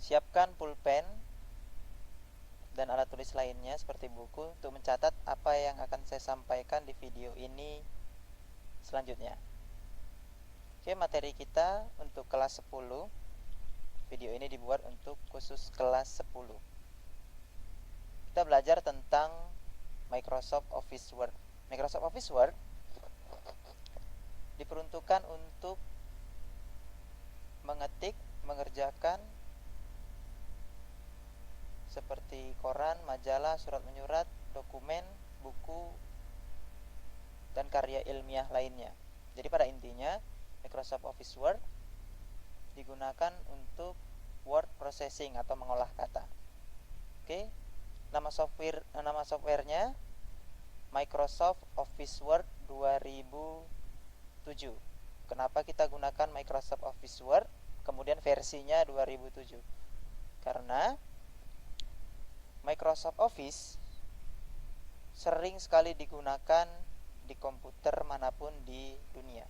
Siapkan pulpen dan alat tulis lainnya seperti buku untuk mencatat apa yang akan saya sampaikan di video ini selanjutnya. Oke, materi kita untuk kelas 10. Video ini dibuat untuk khusus kelas 10. Kita belajar tentang Microsoft Office Word. Microsoft Office Word diperuntukkan untuk mengetik, mengerjakan seperti koran, majalah, surat menyurat, dokumen, buku, dan karya ilmiah lainnya. Jadi pada intinya Microsoft Office Word digunakan untuk word processing atau mengolah kata. Oke. Nama softwarenya Microsoft Office Word 2007. Kenapa kita gunakan Microsoft Office Word kemudian versinya 2007? Karena Microsoft Office sering sekali digunakan di komputer manapun di dunia.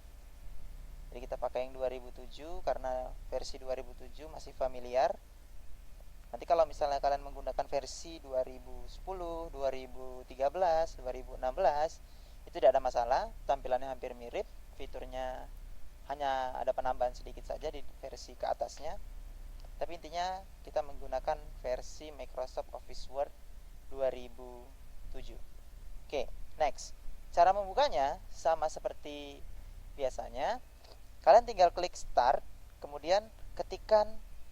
Jadi kita pakai yang 2007 karena versi 2007 masih familiar. Nanti kalau misalnya kalian menggunakan versi 2010, 2013, 2016, itu tidak ada masalah, tampilannya hampir mirip, fiturnya hanya ada penambahan sedikit saja di versi ke atasnya. Tapi intinya kita menggunakan versi Microsoft Office Word 2007. Oke, next. Cara membukanya sama seperti biasanya. Kalian tinggal klik start, kemudian ketikkan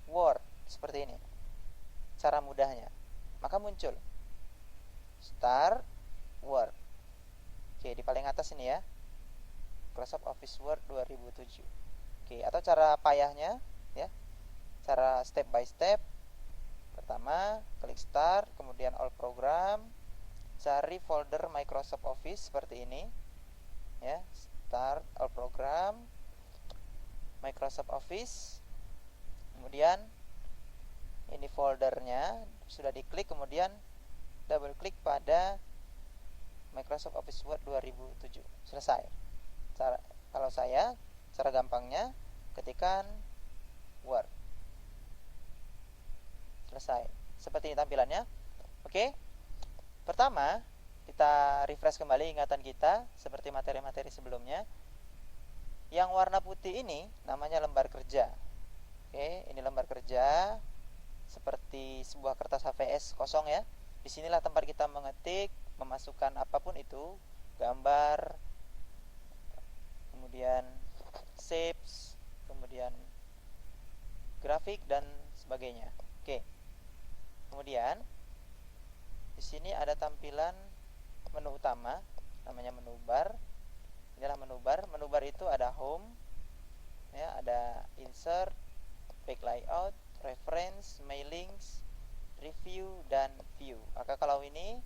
Word seperti ini. Cara mudahnya. Maka muncul Start Word. Oke, di paling atas ini ya. Microsoft Office Word 2007. Oke, atau cara payahnya ya. Cara step by step. Pertama, klik start, kemudian all program, cari folder Microsoft Office seperti ini. Ya, start all program Microsoft Office. Kemudian ini foldernya sudah diklik, kemudian double klik pada Microsoft Office Word 2007. Selesai. Cara gampangnya ketikkan Word. Selesai. Seperti ini tampilannya. Oke. Pertama, kita refresh kembali ingatan kita seperti materi-materi sebelumnya. Yang warna putih ini namanya lembar kerja. Oke, ini lembar kerja seperti sebuah kertas HVS kosong ya. Disinilah tempat kita mengetik, memasukkan apapun itu, gambar, kemudian shapes, kemudian grafik dan sebagainya. Oke. Kemudian di sini ada tampilan menu utama, namanya menu bar. Inilah menu bar. Menu bar itu ada home, ya, ada insert, page layout, reference, mailings, review, dan view. Maka kalau ini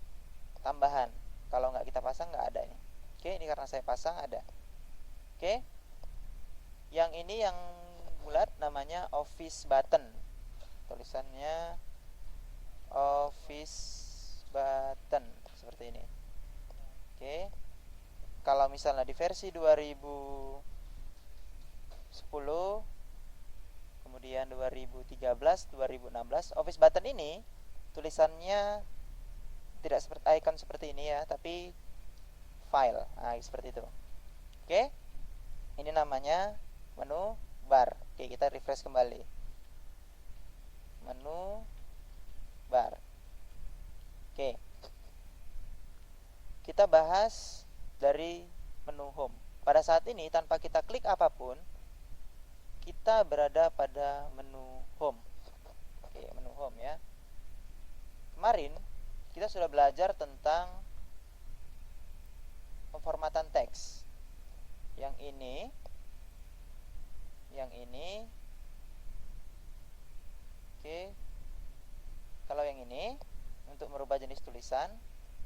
tambahan, kalau nggak kita pasang nggak ada ini. Oke, ini karena saya pasang ada. Oke, yang ini yang bulat namanya office button. Tulisannya office button seperti ini. Oke. Kalau misalnya di versi 2010, kemudian 2013, 2016, Office button ini tulisannya tidak seperti icon seperti ini ya, tapi file. Nah, seperti itu. Oke. Ini namanya menu bar. Oke, kita refresh kembali. Menu bar. Oke. Kita bahas dari menu home. Pada saat ini tanpa kita klik apapun, kita berada pada menu home. Oke, menu home ya. Kemarin kita sudah belajar tentang pemformatan teks. Yang ini, oke. Kalau yang ini untuk merubah jenis tulisan,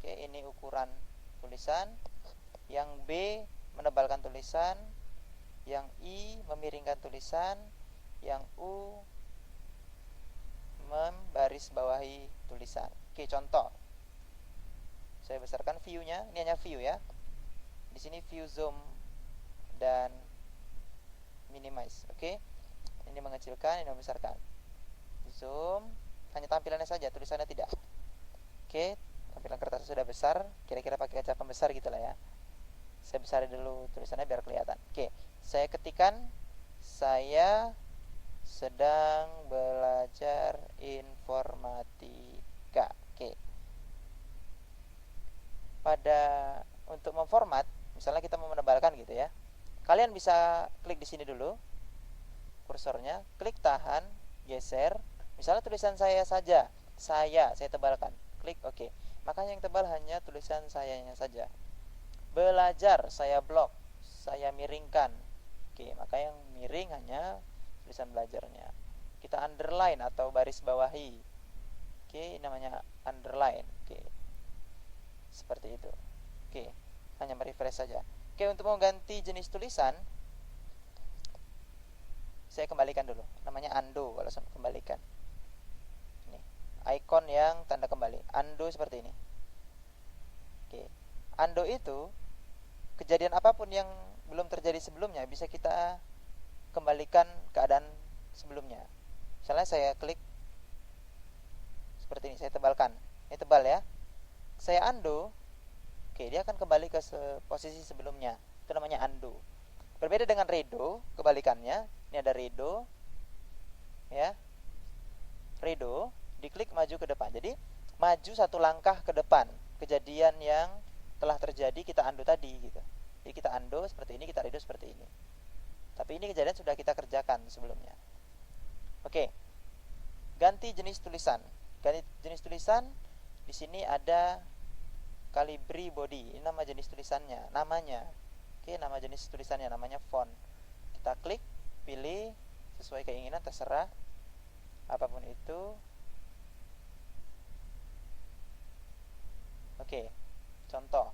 oke, ini ukuran tulisan. Yang B menebalkan tulisan, yang I memiringkan tulisan, yang U membarisbawahi tulisan. Oke, contoh. Saya besarkan view-nya. Ini hanya view ya. Di sini view zoom dan minimize. Oke. Ini mengecilkan, ini membesarkan. zoom, hanya tampilannya saja, tulisannya tidak. Oke, tampilan kertas sudah besar, kira-kira pakai kaca pembesar gitulah ya. Saya besarin dulu tulisannya biar kelihatan. Oke, saya ketikkan saya sedang belajar informatika. Oke. Pada untuk memformat, misalnya kita mau menebalkan gitu ya. Kalian bisa klik di sini dulu kursornya, klik tahan, geser. Misalnya tulisan saya saja, saya tebalkan. Klik oke. Makanya yang tebal hanya tulisan sayanya saja. Belajar saya blok, saya miringkan. Oke, maka yang miring hanya tulisan belajarnya. Kita underline atau baris bawahi. Oke, namanya underline. Oke. Seperti itu. Oke, hanya merefresh saja. Oke, untuk mengganti jenis tulisan, saya kembalikan dulu. Namanya undo kalau saya kembalikan. Ini, icon yang tanda kembali. Undo seperti ini. Oke. Undo itu kejadian apapun yang belum terjadi sebelumnya bisa kita kembalikan keadaan sebelumnya. Misalnya saya klik seperti ini, saya tebalkan. Ini tebal ya. Saya undo, oke, dia akan kembali ke posisi sebelumnya. Itu namanya undo. Berbeda dengan redo, kebalikannya. Ini ada redo, ya. Redo, diklik maju ke depan. Jadi maju satu langkah ke depan. Kejadian yang telah terjadi kita undo tadi, gitu. Jadi kita undo seperti ini, kita redo seperti ini. Tapi ini kejadian sudah kita kerjakan sebelumnya. Oke, ganti jenis tulisan. Ganti jenis tulisan. Di sini ada Calibri body. Ini nama jenis tulisannya, namanya. Oke, nama jenis tulisannya namanya font. Kita klik, pilih sesuai keinginan, terserah apapun itu. Oke, contoh.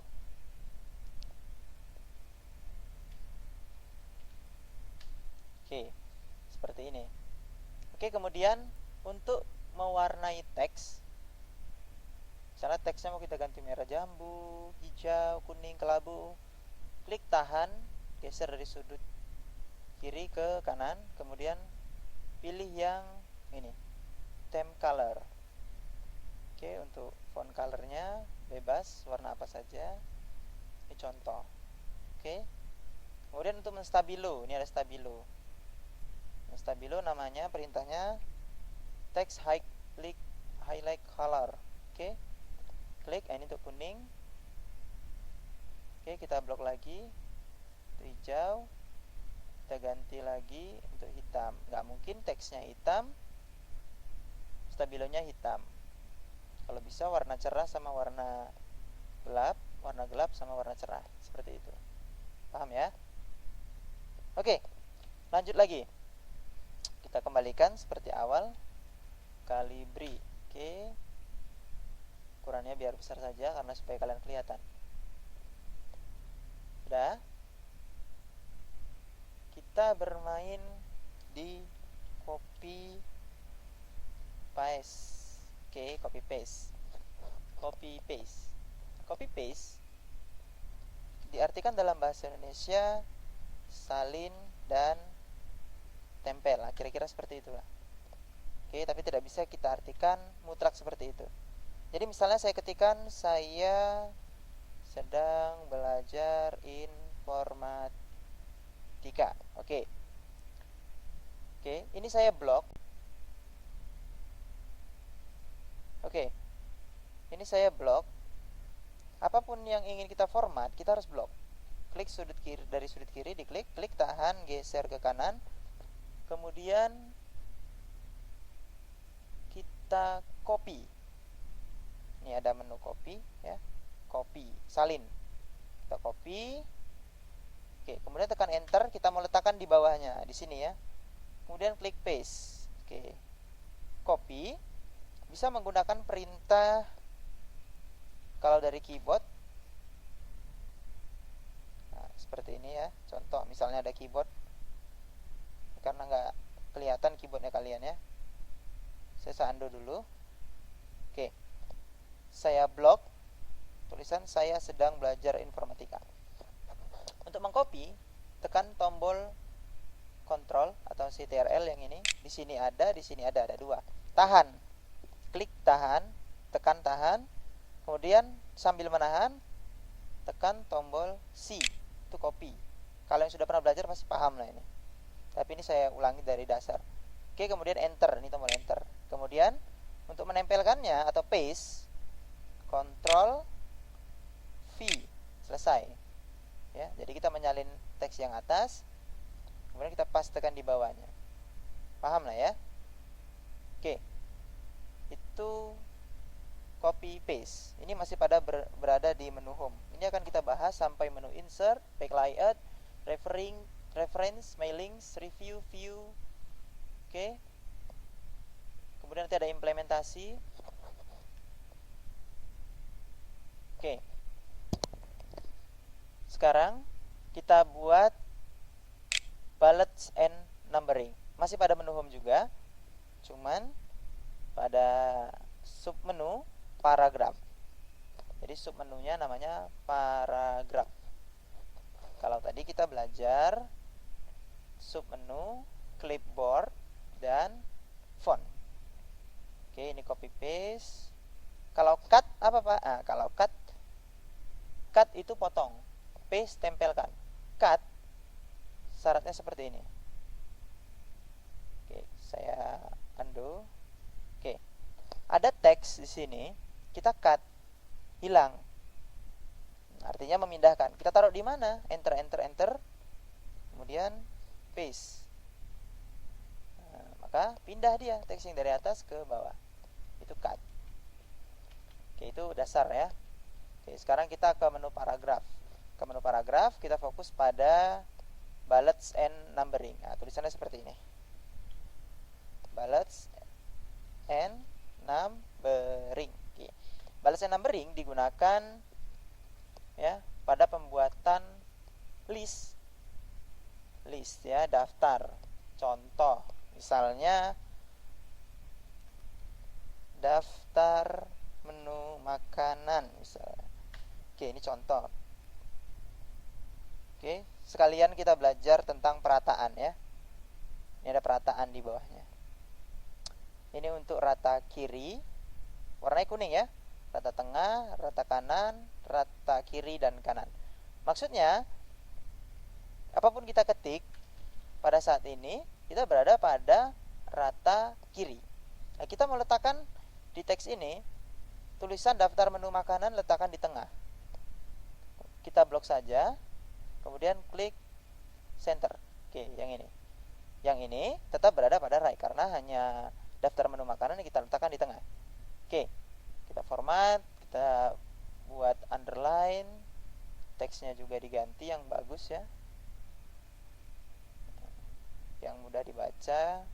Oke, seperti ini. Oke, kemudian untuk mewarnai teks, misalnya teksnya mau kita ganti merah jambu, hijau, kuning, kelabu, klik tahan, geser dari sudut kiri ke kanan, kemudian pilih yang ini, theme color. Oke, untuk font colornya bebas, warna apa saja. Ini contoh. Oke, kemudian untuk menstabilo, ini ada stabilo. Stabilo namanya, perintahnya text highlight color. Oke, klik, ini untuk kuning. Oke, kita blok lagi untuk hijau, kita ganti lagi untuk hitam. Nggak mungkin teksnya hitam, stabilonya hitam. Kalau bisa warna cerah sama warna gelap sama warna cerah, seperti itu. Paham ya? Oke, lanjut lagi. Kita kembalikan seperti awal. Calibri. Oke, ukurannya biar besar saja karena supaya kalian kelihatan. Sudah. Kita bermain di copy paste. Oke, copy paste. Copy paste diartikan dalam bahasa Indonesia salin dan tempel. Nah, kira-kira seperti itulah. Oke, tapi tidak bisa kita artikan mutlak seperti itu. Jadi misalnya saya ketikkan saya sedang belajar informatika. Oke, ini saya blok. Oke, ini saya blok. Apapun yang ingin kita format, kita harus blok. Klik sudut kiri, dari sudut kiri diklik, klik tahan, geser ke kanan. Kemudian kita copy. Ini ada menu copy ya. Copy, salin. Kita copy. Oke, kemudian tekan enter, kita mau letakkan di bawahnya, di sini ya. Kemudian klik paste. Oke. Copy bisa menggunakan perintah kalau dari keyboard. Nah, seperti ini ya. Contoh misalnya ada keyboard. Karena nggak kelihatan keyboardnya kalian ya, saya undo dulu. Oke, saya blok tulisan saya sedang belajar informatika. Untuk mengcopy, tekan tombol Ctrl atau CTRL yang ini. Di sini ada dua. tahan, klik tahan, tekan tahan, kemudian sambil menahan tekan tombol C, itu copy. Kalau yang sudah pernah belajar pasti paham lah ini, tapi ini saya ulangi dari dasar. Oke, kemudian enter, ini tombol enter. Kemudian untuk menempelkannya atau paste, Ctrl V, selesai ya. Jadi kita menyalin teks yang atas, kemudian kita pastekan di bawahnya. Paham lah ya? Oke, itu copy paste. Ini masih pada berada di menu home. Ini akan kita bahas sampai menu insert, back layout, reference, mailings, review, view. Oke. Kemudian nanti ada implementasi. Oke. Sekarang kita buat bullets and numbering. Masih pada menu home juga, cuman pada submenu paragraf. Jadi submenunya namanya paragraf. Kalau tadi kita belajar submenu, clipboard, dan font. Oke, ini copy paste. Kalau cut apa Pak? Nah, kalau cut itu potong, paste tempelkan. Cut syaratnya seperti ini. Oke, saya undo. Oke, ada teks di sini, kita cut, hilang. Artinya memindahkan. Kita taruh di mana? Enter, enter, enter. Kemudian paste. Nah, maka pindah dia teks yang dari atas ke bawah. Itu cut. Oke, itu dasar ya. Oke, sekarang kita ke menu paragraf. Ke menu paragraf, kita fokus pada bullets and numbering. Nah, tulisannya seperti ini. Bullets and numbering. Oke. Bullets and numbering digunakan ya pada pembuatan list ya, daftar. Contoh, misalnya daftar menu makanan misalnya. Oke, ini contoh. Oke, sekalian kita belajar tentang perataan ya. Ini ada perataan di bawahnya. Ini untuk rata kiri, warnanya kuning ya. Rata tengah, rata kanan, rata kiri dan kanan. Maksudnya, apapun kita ketik pada saat ini, kita berada pada rata kiri. Nah, kita mau letakkan di teks ini tulisan daftar menu makanan, letakkan di tengah. Kita blok saja, kemudian klik center. Oke, yang ini. Yang ini tetap berada pada right karena hanya daftar menu makanan yang kita letakkan di tengah. Oke, kita format, kita buat underline, teksnya juga diganti yang bagus ya, yang mudah dibaca.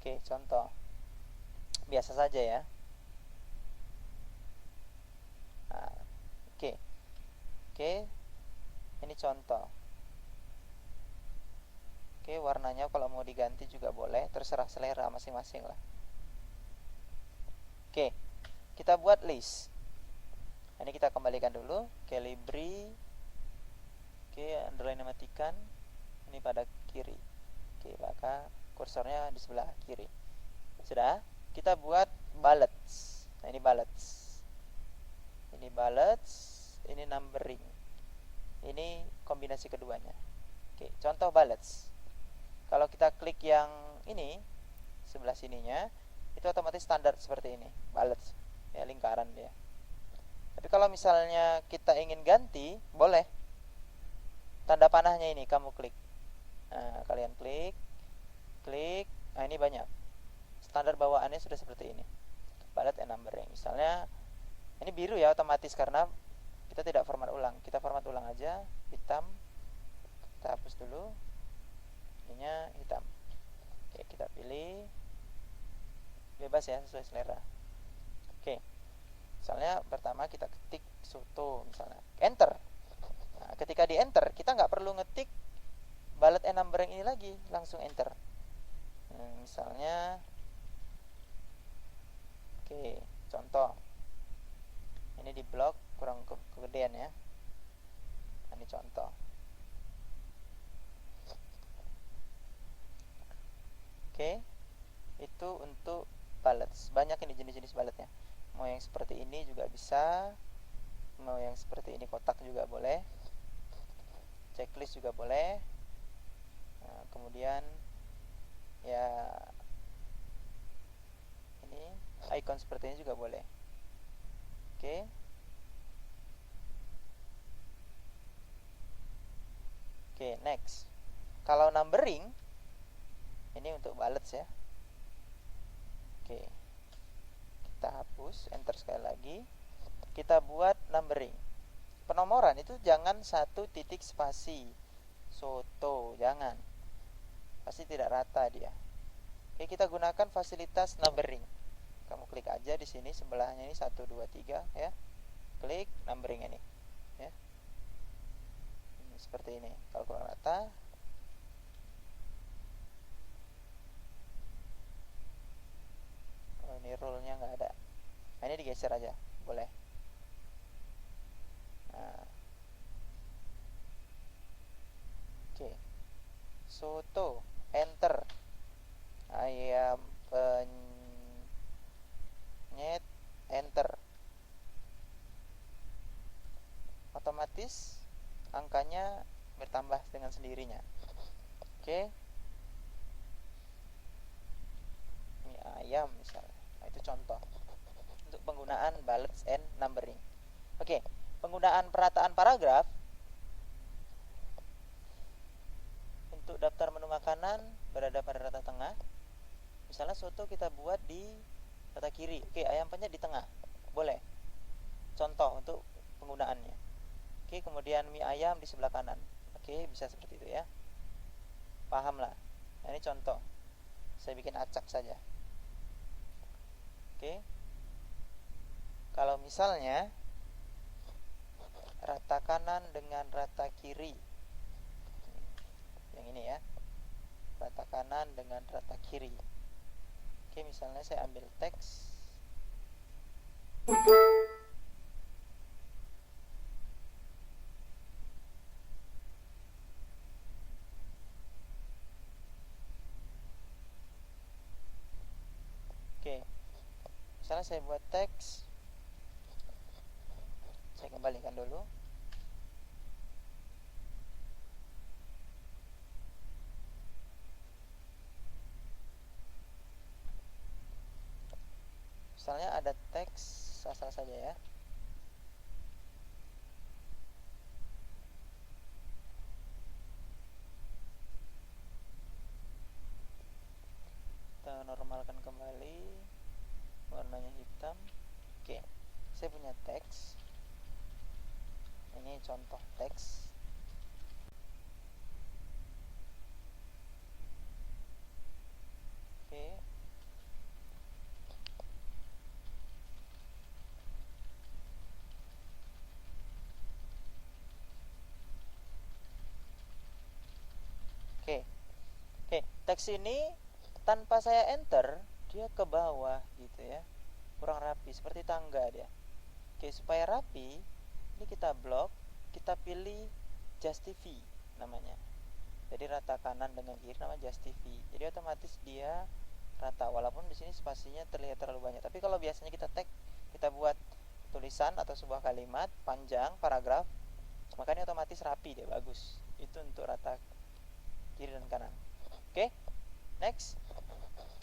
Oke, contoh biasa saja ya. Nah, oke, ini contoh. Oke, warnanya kalau mau diganti juga boleh, terserah selera masing-masing lah. Oke, kita buat list. Ini kita kembalikan dulu ke Calibri. Oke, underline matikan. Ini pada kiri. Oke, maka kursornya di sebelah kiri. Sudah, kita buat bullets. Nah, ini bullets. Ini bullets, ini numbering. Ini kombinasi keduanya. Oke, contoh bullets. Kalau kita klik yang ini sebelah sininya, itu otomatis standar seperti ini, bullets. Ya, lingkaran dia. Tapi kalau misalnya kita ingin ganti, boleh. Tanda panahnya ini kamu klik. Nah, kalian klik. Nah, ini banyak. Standar bawaannya sudah seperti ini. Bullet and numbering. Misalnya ini biru ya otomatis karena kita tidak format ulang. Kita format ulang aja, hitam. Kita hapus dulu. Ininya hitam. Oke, kita pilih. Bebas ya, sesuai selera. Oke. Misalnya pertama kita ketik soto misalnya. Enter. Nah, ketika di enter, kita nggak perlu ngetik bullet and numbering ini lagi, langsung enter. Misalnya oke, contoh ini di blok kurang kegedean ya. Ini contoh. Oke, itu untuk bullets. Banyak ini jenis-jenis bulletnya. Mau yang seperti ini juga bisa, mau yang seperti ini kotak juga boleh, checklist juga boleh. Nah, kemudian ya ini icon seperti ini juga boleh. Oke. Oke, next. Kalau numbering ini untuk bullets ya. Oke. Kita hapus, enter sekali lagi. Kita buat numbering. Penomoran itu jangan satu titik spasi. Soto, jangan. Pasti tidak rata dia. Oke, kita gunakan fasilitas numbering. Kamu klik aja di sini sebelahnya ini 1 2 3 ya. Klik numbering ini ya. Seperti ini. Kalau kurang rata, oh, ini rule-nya nggak ada. Nah, ini digeser aja, boleh. Nah. Oke. Soto, enter. Ayam penyet, enter. Otomatis angkanya bertambah dengan sendirinya. Oke. Ini ayam misalnya. Nah, itu contoh untuk penggunaan bullets and numbering. Oke, penggunaan perataan paragraf untuk daftar menu makanan berada pada rata tengah. Misalnya soto kita buat di rata kiri. Oke, ayam penyet di tengah. Boleh. Contoh untuk penggunaannya. Oke, kemudian mie ayam di sebelah kanan. Oke, bisa seperti itu ya. Paham lah. Nah, ini contoh. Saya bikin acak saja. Oke. Kalau misalnya rata kanan dengan rata kiri, yang ini ya, rata kanan dengan rata kiri. Oke, misalnya saya ambil teks. Oke, misalnya saya buat teks. Saya kembalikan dulu. Misalnya ada teks asal saja ya. Kita normalkan kembali, warnanya hitam. Oke, saya punya teks. Ini contoh teks. Oke. Oke, teks ini tanpa saya enter dia ke bawah gitu ya, kurang rapi, seperti tangga dia. Oke, supaya rapi ini kita blok, kita pilih justify namanya. Jadi rata kanan dengan kiri nama justify. Jadi otomatis dia rata walaupun di sini spasinya terlihat terlalu banyak. Tapi kalau biasanya kita tag, kita buat tulisan atau sebuah kalimat panjang paragraf, makanya otomatis rapi dia, bagus. Itu untuk rata kiri dan kanan. Oke, next.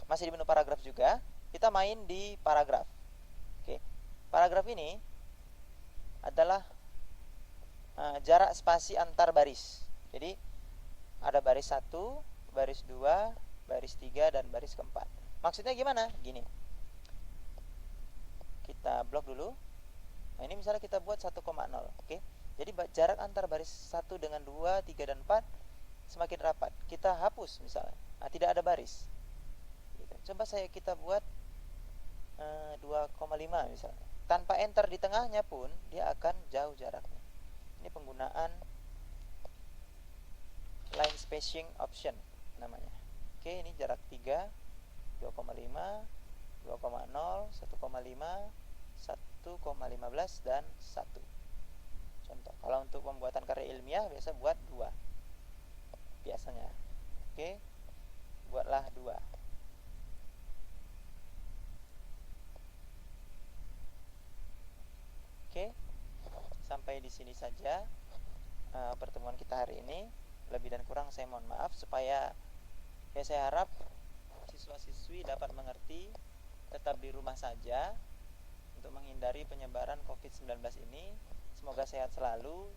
Masih di menu paragraf juga, kita main di paragraf. Oke, paragraf ini adalah jarak spasi antar baris. Jadi ada baris 1, baris 2, baris 3, dan baris keempat. Maksudnya gimana? Gini, kita blok dulu. Nah, ini misalnya kita buat 1,0. Oke, jadi jarak antar baris 1 dengan 2, 3, dan 4 semakin rapat. Kita hapus misalnya, nah, tidak ada baris gitu. Coba kita buat 2,5 misalnya. Tanpa enter di tengahnya pun dia akan jauh jaraknya. Ini penggunaan line spacing option namanya. Oke, ini jarak 3, 2,5, 2,0, 1,5, 1,15 dan 1. Contoh, kalau untuk pembuatan karya ilmiah biasa buat 2 biasanya. Oke, buatlah 2. Oke, sampai di sini saja pertemuan kita hari ini. Lebih dan kurang saya mohon maaf, supaya saya harap siswa-siswi dapat mengerti, tetap di rumah saja untuk menghindari penyebaran COVID-19 ini. Semoga sehat selalu,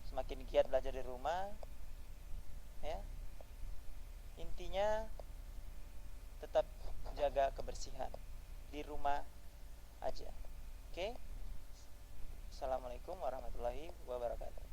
semakin giat belajar di rumah ya. Intinya tetap jaga kebersihan di rumah aja. Oke. Assalamualaikum warahmatullahi wabarakatuh.